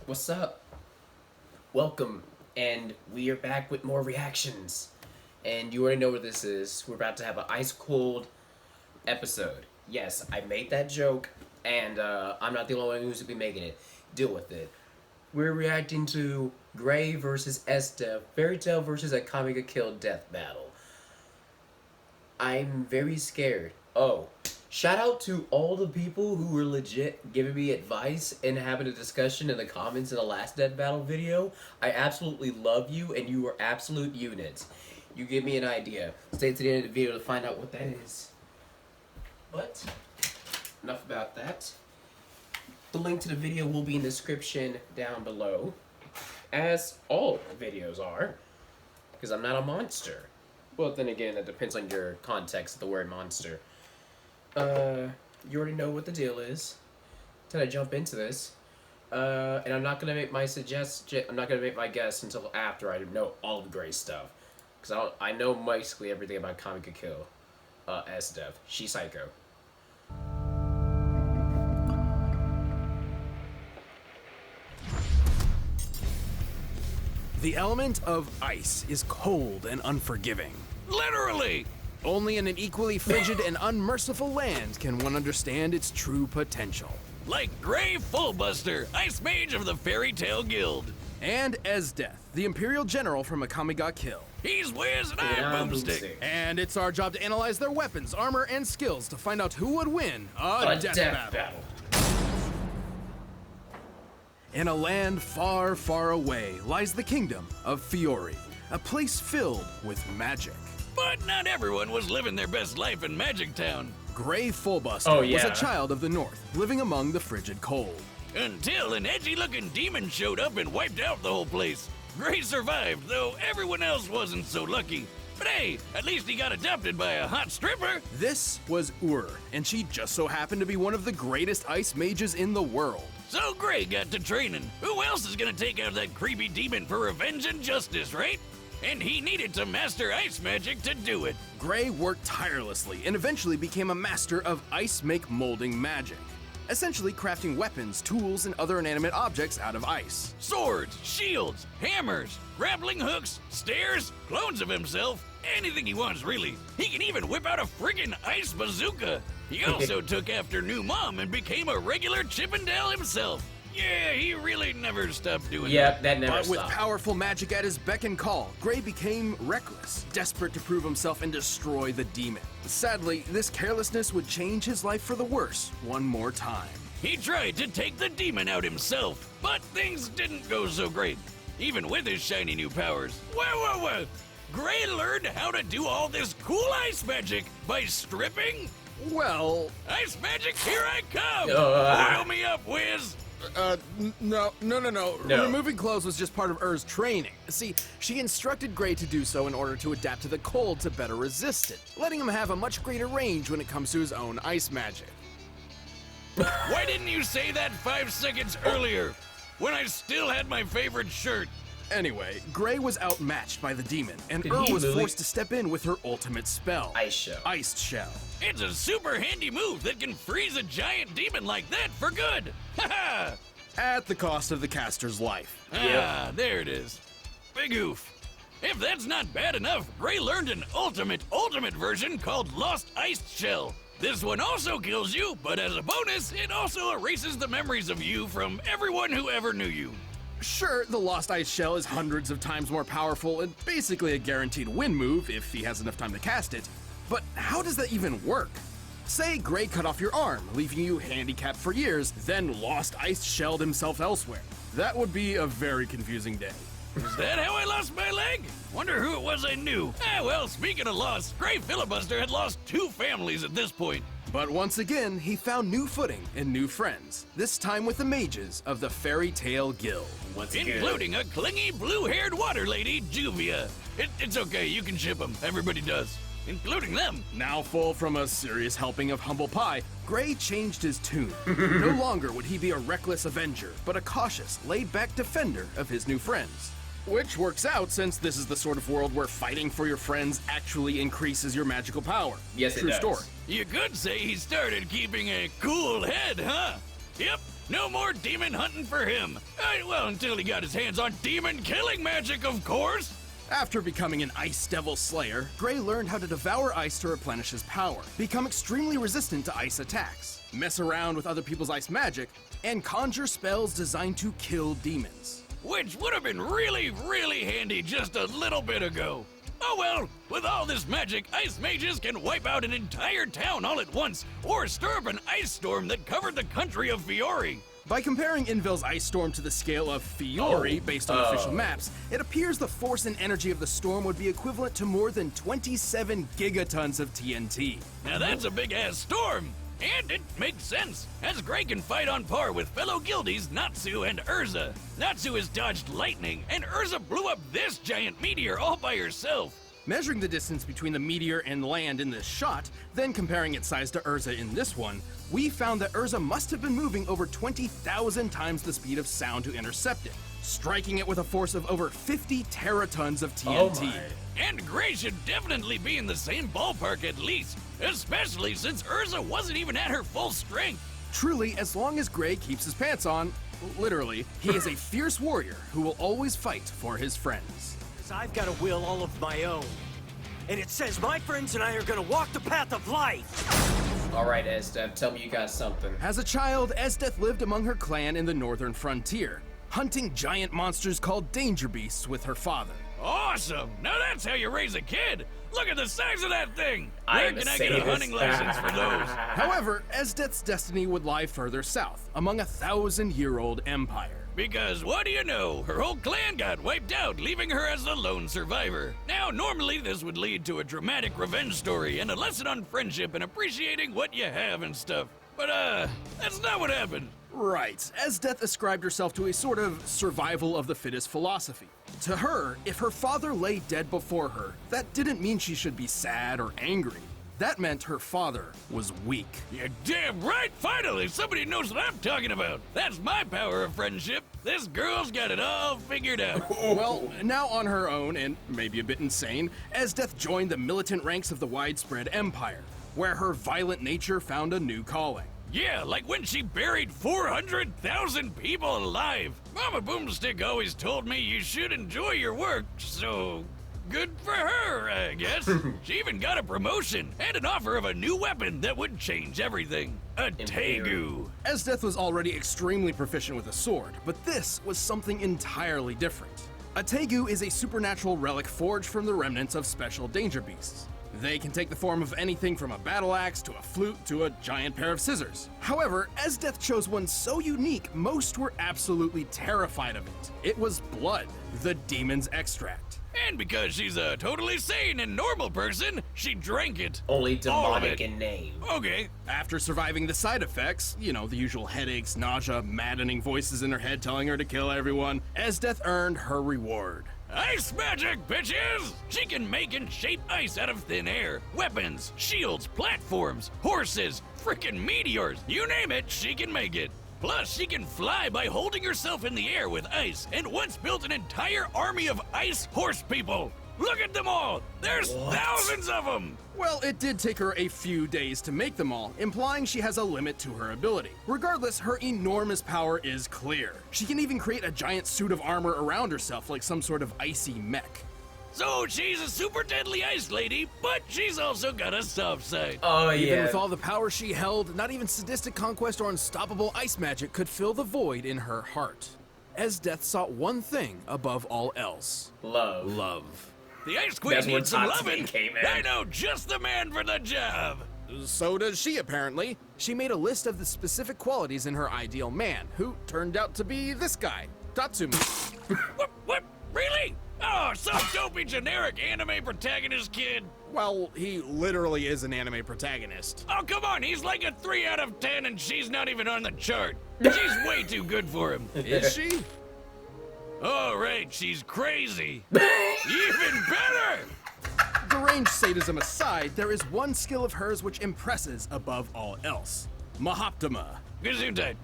What's up? Welcome, and we are back with more reactions. And you already know what this is. We're about to have an ice cold episode. Yes, I made that joke, and I'm not the only one who's gonna be making it. Deal with it. We're reacting to Gray versus Esdeath, Fairy Tail versus a Kami ga Kill death battle. I'm very scared. Oh, shout out to all the people who were legit giving me advice and having a discussion in the comments in the last death battle video. I absolutely love you, and you are absolute units. You give me an idea. Stay to the end of the video to find out what that is. But enough about that. The link to the video will be in the description down below, as all videos are, because I'm not a monster. Well, then again, it depends on your context of the word monster. You already know what the deal is. Till I jump into this, and I'm not gonna make my I'm not gonna make my guess until after I know all of Gray's stuff, because I know basically everything about Kami ga Kill, Esdeath. She's psycho. The element of ice is cold and unforgiving. Literally! Only in an equally frigid and unmerciful land can one understand its true potential. Like Gray Fullbuster, Ice Mage of the Fairy Tail Guild. And Esdeath, the Imperial General from a Kami ga Kill. He's Wiz and I'm Boomstick. And it's our job to analyze their weapons, armor, and skills to find out who would win a death battle. In a land far, far away lies the kingdom of Fiori, a place filled with magic. But not everyone was living their best life in Magic Town. Gray Fullbuster was yeah. a child of the north, living among the frigid cold. Until an edgy-looking demon showed up and wiped out the whole place. Gray survived, though everyone else wasn't so lucky. But hey, at least he got adopted by a hot stripper. This was Ur, and she just so happened to be one of the greatest ice mages in the world. So Gray got to training. Who else is gonna take out that creepy demon for revenge and justice, right? And he needed to master ice magic to do it. Gray worked tirelessly and eventually became a master of ice make molding magic, essentially crafting weapons, tools, and other inanimate objects out of ice. Swords, shields, hammers, grappling hooks, stairs, clones of himself, anything he wants really. He can even whip out a friggin' ice bazooka. He also took after new mom and became a regular Chippendale himself. Yeah, he really never stopped doing Yep, that never But with stopped. powerful magic at his beck and call, Gray became reckless, desperate to prove himself and destroy the demon. Sadly, this carelessness would change his life for the worse one more time. He tried to take the demon out himself, but things didn't go so great, even with his shiny new powers. Whoa. Gray learned how to do all this cool ice magic by stripping? Well, Ice magic, here I come! Oil me up, Wiz! No. No. Removing clothes was just part of Ur's training. See, she instructed Gray to do so in order to adapt to the cold to better resist it, letting him have a much greater range when it comes to his own ice magic. Why didn't you say that 5 seconds earlier, when I still had my favorite shirt? Anyway, Gray was outmatched by the demon, and Did Ur he was really? forced to step in with her ultimate spell. Ice Shell. Iced Shell. It's a super handy move that can freeze a giant demon like that for good! Haha! At the cost of the caster's life. Ah, there it is. Big oof. If that's not bad enough, Gray learned an ultimate version called Lost Ice Shell. This one also kills you, but as a bonus, it also erases the memories of you from everyone who ever knew you. Sure, the Lost Ice Shell is hundreds of times more powerful and basically a guaranteed win move if he has enough time to cast it, but how does that even work? Say Gray cut off your arm, leaving you handicapped for years, then Lost Ice Shelled himself elsewhere. That would be a very confusing day. Is that how I lost my leg? Wonder who it was I knew. Well, speaking of lost, Gray Filibuster had lost 2 families at this point. But once again, he found new footing and new friends, this time with the mages of the Fairy Tail Guild. Including a clingy blue-haired water lady, Juvia. It's okay, you can ship them. Everybody does. Including them. Now full from a serious helping of humble pie, Gray changed his tune. No longer would he be a reckless avenger, but a cautious, laid-back defender of his new friends. Which works out since this is the sort of world where fighting for your friends actually increases your magical power. Yes, it True does. story. You could say he started keeping a cool head, huh? Yep, no more demon hunting for him. Well, until he got his hands on demon killing magic, of course. After becoming an Ice Devil Slayer, Gray learned how to devour ice to replenish his power, become extremely resistant to ice attacks, mess around with other people's ice magic, and conjure spells designed to kill demons. Which would have been really, really handy just a little bit ago. Oh well, with all this magic, ice mages can wipe out an entire town all at once, or stir up an ice storm that covered the country of Fiore. By comparing Invil's ice storm to the scale of Fiore based on official maps, it appears the force and energy of the storm would be equivalent to more than 27 gigatons of TNT. Now that's a big-ass storm, and it makes sense, as Gray can fight on par with fellow guildies Natsu and Urza. Natsu has dodged lightning, and Urza blew up this giant meteor all by herself. Measuring the distance between the meteor and land in this shot, then comparing its size to Urza in this one, we found that Urza must have been moving over 20,000 times the speed of sound to intercept it, striking it with a force of over 50 teratons of TNT. Oh my. And Gray should definitely be in the same ballpark at least, especially since Urza wasn't even at her full strength. Truly, as long as Gray keeps his pants on, literally, he is a fierce warrior who will always fight for his friends. I've got a will all of my own. And it says my friends and I are gonna walk the path of life. Alright, Esdeath, tell me you got something. As a child, Esdeath lived among her clan in the northern frontier, hunting giant monsters called danger beasts with her father. Awesome! Now that's how you raise a kid! Look at the size of that thing! Where I'm can a I get a sadist. hunting license for those? However, Esdeath's destiny would lie further south, among a 1,000-year-old empire. Because what do you know? Her whole clan got wiped out, leaving her as the lone survivor. Now, normally this would lead to a dramatic revenge story and a lesson on friendship and appreciating what you have and stuff. But, that's not what happened. Right, Esdeath ascribed herself to a sort of survival of the fittest philosophy. To her, if her father lay dead before her, that didn't mean she should be sad or angry. That meant her father was weak. You're damn right, finally! Somebody knows what I'm talking about! That's my power of friendship! This girl's got it all figured out! Well, now on her own, and maybe a bit insane, Esdeath joined the militant ranks of the widespread empire, where her violent nature found a new calling. Yeah, like when she buried 400,000 people alive! Mama Boomstick always told me you should enjoy your work, so... good for her, I guess. She even got a promotion and an offer of a new weapon that would change everything. A Tegu. Esdeath was already extremely proficient with a sword, but this was something entirely different. A Tegu is a supernatural relic forged from the remnants of special danger beasts. They can take the form of anything from a battle axe to a flute to a giant pair of scissors. However, Esdeath chose one so unique, most were absolutely terrified of it. It was blood, the demon's extract. And because she's a totally sane and normal person, she drank it. Only All of demonic it. in name. Okay. After surviving the side effects, you know, the usual headaches, nausea, maddening voices in her head telling her to kill everyone, Esdeath earned her reward. Ice magic, bitches! She can make and shape ice out of thin air. Weapons, shields, platforms, horses, frickin' meteors. You name it, she can make it. Plus, she can fly by holding herself in the air with ice, and once built an entire army of ice horse people. Look at them all! There's thousands of them! Well, it did take her a few days to make them all, implying she has a limit to her ability. Regardless, her enormous power is clear. She can even create a giant suit of armor around herself like some sort of icy mech. So she's a super deadly ice lady, but she's also got a soft side. Oh, Even yeah. with all the power she held, not even sadistic conquest or unstoppable ice magic could fill the void in her heart. Esdeath sought one thing above all else. Love. Love. The Ice Queen That's where needs some Tatsuki loving. came in. I know just the man for the job. So does she, apparently. She made a list of the specific qualities in her ideal man, who turned out to be this guy, Tatsumi. What? Really? Oh, some dopey generic anime protagonist kid. Well, he literally is an anime protagonist. Oh, come on, he's like a 3 out of 10 and she's not even on the chart. She's way too good for him. Is she? Oh, right, she's crazy. Even better! Deranged sadism aside, there is one skill of hers which impresses above all else. Mahoptima. Gesundheit.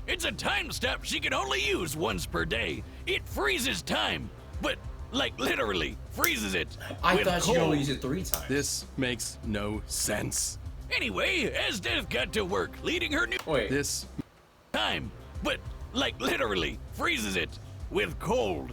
It's a time step she can only use once per day. It freezes time, but like literally freezes it. I with thought she could cold. only use it 3 times. This makes no sense. Anyway, Esdeath got to work, leading her new Wait. This time. But, like, literally freezes it with cold.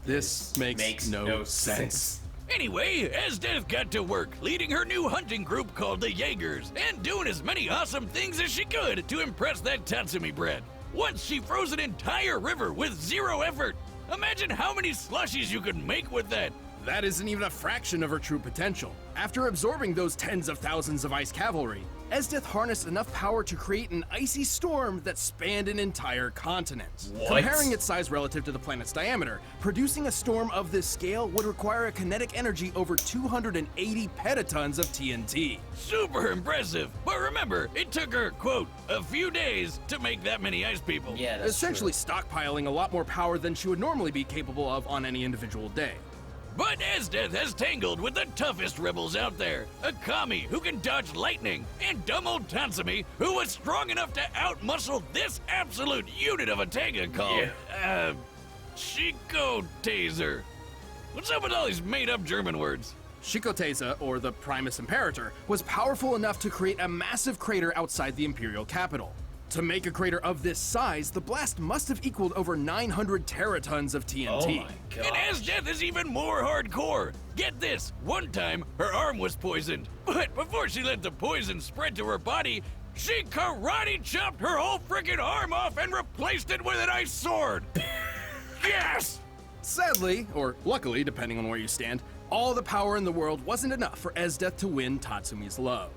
This makes no sense. Anyway, Esdeath got to work leading her new hunting group called the Jaegers and doing as many awesome things as she could to impress that Tatsumi brat. Once she froze an entire river with 0 effort. Imagine how many slushies you could make with that. That isn't even a fraction of her true potential. After absorbing those tens of thousands of ice cavalry, Esdeath harnessed enough power to create an icy storm that spanned an entire continent. What? Comparing its size relative to the planet's diameter, producing a storm of this scale would require a kinetic energy over 280 petatons of TNT. Super impressive. But remember, it took her, quote, a few days to make that many ice people. Yeah, that's Essentially stockpiling a lot more power than she would normally be capable of on any individual day. But Esdeath has tangled with the toughest rebels out there. A Kami who can dodge lightning, and dumb old Tatsumi who was strong enough to outmuscle this absolute unit of a Tanga called, Chico Taser. What's up with all these made-up German words? Shikoteza, or the Primus Imperator, was powerful enough to create a massive crater outside the imperial capital. To make a crater of this size, the blast must have equaled over 900 teratons of TNT. Oh my god. And Esdeath is even more hardcore. Get this, one time her arm was poisoned, but before she let the poison spread to her body, she karate chopped her whole freaking arm off and replaced it with an ice sword. Yes! Sadly, or luckily, depending on where you stand, all the power in the world wasn't enough for Esdeath to win Tatsumi's love.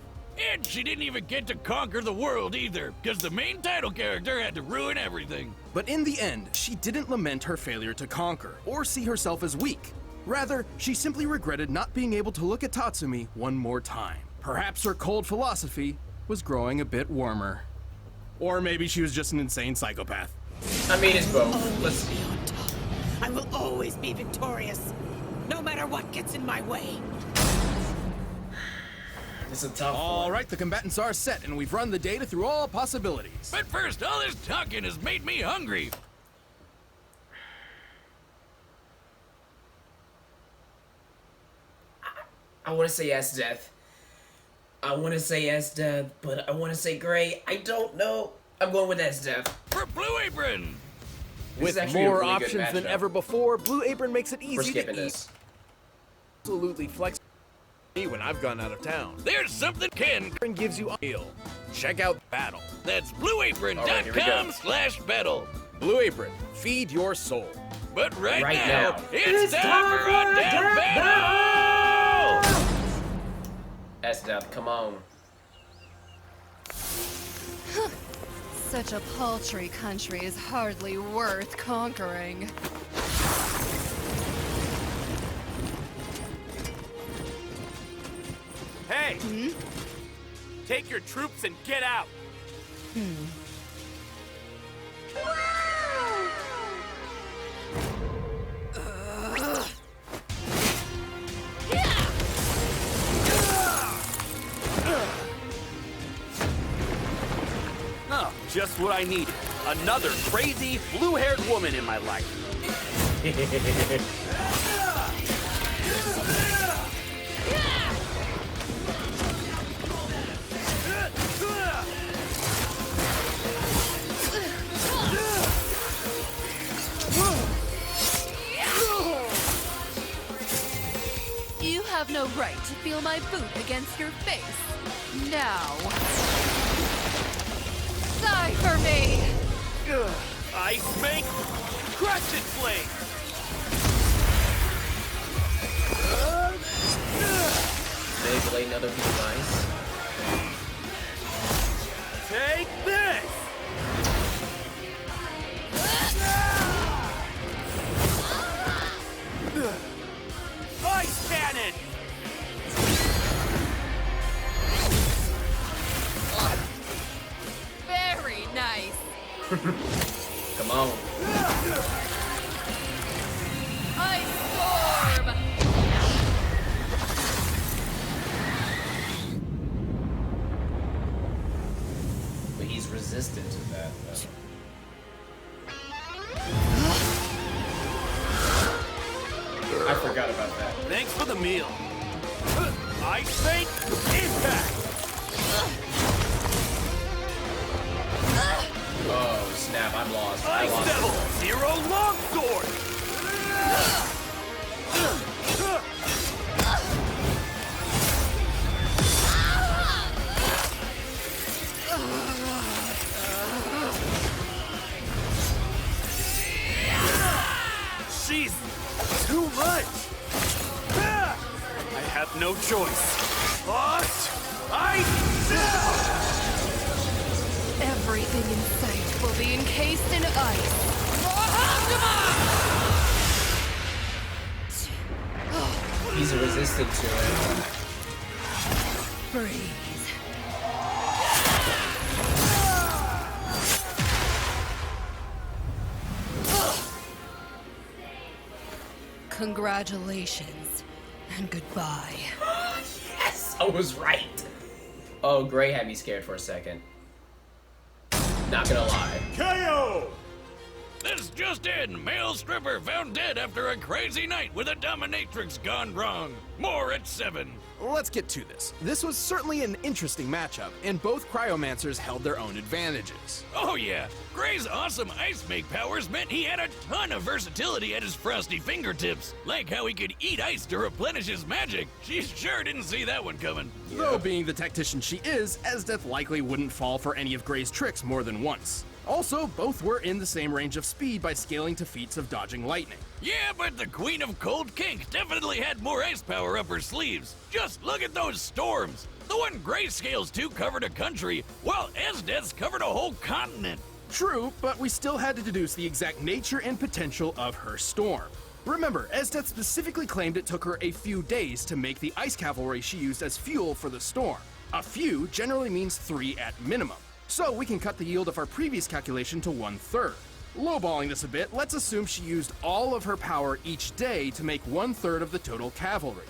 And she didn't even get to conquer the world either, because the main title character had to ruin everything. But in the end, she didn't lament her failure to conquer, or see herself as weak. Rather, she simply regretted not being able to look at Tatsumi one more time. Perhaps her cold philosophy was growing a bit warmer. Or maybe she was just an insane psychopath. I mean, it's both. Always be on top. I will always be victorious, no matter what gets in my way. It's a tough All one. right, the combatants are set, and we've run the data through all possibilities. But first, all this talking has made me hungry. I want to say Esdeath. I want to say Esdeath, but I want to say Gray. I don't know. I'm going with Esdeath. For Blue Apron! This is With actually a more really good options than matchup. ever before, Blue Apron makes it We're easy to skipping eat. this. Absolutely flexible when I've gone out of town. There's something Ken. And gives you a meal. Check out Battle. That's All right, here we go. blueapron.com/battle. Blue Apron, feed your soul. But right Right now, now, it's time for a damn battle! Esdeath, come on. Such a paltry country is hardly worth conquering. Hey! Take your troops and get out! Oh, just what I needed. Another crazy, blue-haired woman in my life. You have no right to feel my boot against your face. Now, die for me! Ice make, crescent flame! Beyblade, another piece of ice. Take this! Ice cannon! Very nice. Come on. Ice storm! But he's resistant to that, though. I forgot about that. Thanks for the meal. Ice make, impact! Oh, I'm lost. I Ice lost. Devil, Zero Longsword! She's too much! I have no choice. Lost! Everything in sight will be encased in ice. He's resistant to it. Breathe. Congratulations and goodbye. Yes, I was right. Oh, Gray had me scared for a second. Not gonna lie. KO! This just in, male stripper found dead after a crazy night with a dominatrix gone wrong. More at 7. Let's get to this. This was certainly an interesting matchup, and both cryomancers held their own advantages. Oh yeah, Gray's awesome ice make powers meant he had a ton of versatility at his frosty fingertips. Like how he could eat ice to replenish his magic. She sure didn't see that one coming. Though being the tactician she is, Esdeath likely wouldn't fall for any of Gray's tricks more than once. Also, both were in the same range of speed by scaling to feats of dodging lightning. Yeah, but the Queen of Cold Kink definitely had more ice power up her sleeves. Just look at those storms. The one Grayscale's 2 covered a country, while Esdeath's covered a whole continent. True, but we still had to deduce the exact nature and potential of her storm. Remember, Esdeath specifically claimed it took her a few days to make the ice cavalry she used as fuel for the storm. A few generally means 3 at minimum. So we can cut the yield of our previous calculation to 1/3. Lowballing this a bit, let's assume she used all of her power each day to make 1/3 of the total cavalry.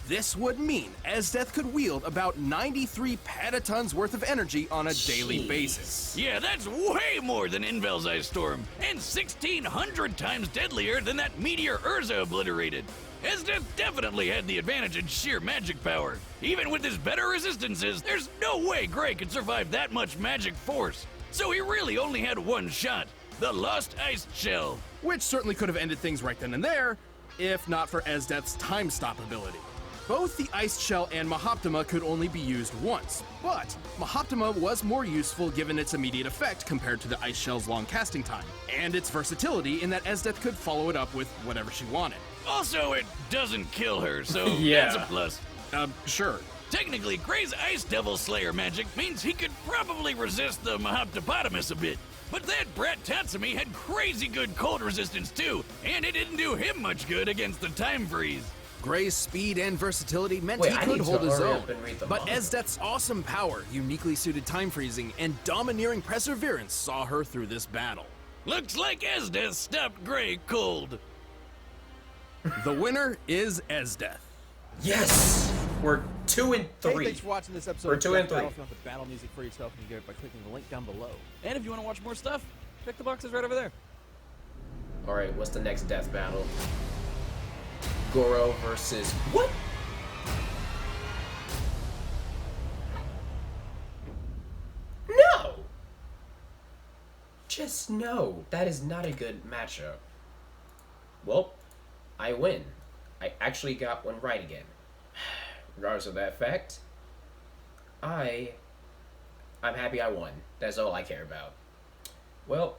This would mean Esdeath could wield about 93 petatons worth of energy on a daily basis. Yeah, that's way more than Invel's ice storm, and 1,600 times deadlier than that meteor Urza obliterated. Esdeath definitely had the advantage in sheer magic power. Even with his better resistances, there's no way Gray could survive that much magic force. So he really only had one shot, the Lost Ice Shell. Which certainly could have ended things right then and there, if not for Esdeath's time stop ability. Both the Ice Shell and Mahoptima could only be used once, but Mahoptima was more useful given its immediate effect compared to the Ice Shell's long casting time, and its versatility in that Esdeath could follow it up with whatever she wanted. Also, it doesn't kill her, so Yeah. that's a plus. Sure. Technically, Gray's Ice Devil Slayer magic means he could probably resist the Mahoptopotamus a bit. But that brat Tatsumi had crazy good cold resistance too, and it didn't do him much good against the time freeze. Gray's speed and versatility meant Wait, he I could need to hold his hurry own, up and read the but manga. Esdeath's awesome power, uniquely suited time freezing, and domineering perseverance saw her through this battle. Looks like Esdeath stopped Gray cold. The winner is Esdeath. Yes! We're 2 and Hey, 3. thanks for watching this episode We're of 2 and Death Battle. 3. If you want the battle music for yourself, you can get it by clicking the link down below. And if you want to watch more stuff, check the boxes right over there. Alright, what's the next death battle? Goro versus... What? No! Just no. That is not a good matchup. Well, I win. I actually got one right again. Regardless of that fact, I'm happy I won. That's all I care about. Well,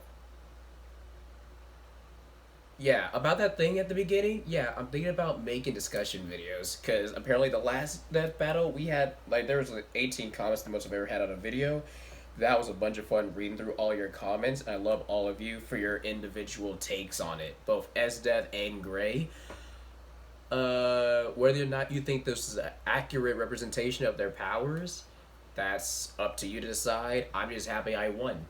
yeah, about that thing at the beginning, yeah, I'm thinking about making discussion videos, because apparently the last death battle, we had, like, there was like 18 comments, the most I've ever had on a video. That was a bunch of fun reading through all your comments. I love all of you for your individual takes on it, both Esdeath and Gray. Whether or not you think this is an accurate representation of their powers, that's up to you to decide. I'm just happy I won.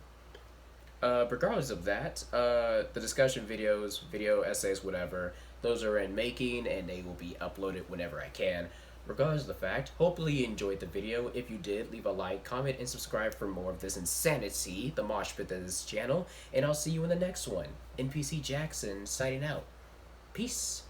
Regardless of that, the discussion videos, video essays, whatever, those are in making and they will be uploaded whenever I can. Regardless of the fact, hopefully you enjoyed the video. If you did, leave a like, comment, and subscribe for more of this insanity, the mosh pit of this channel, and I'll see you in the next one. NPC Jackson signing out. Peace.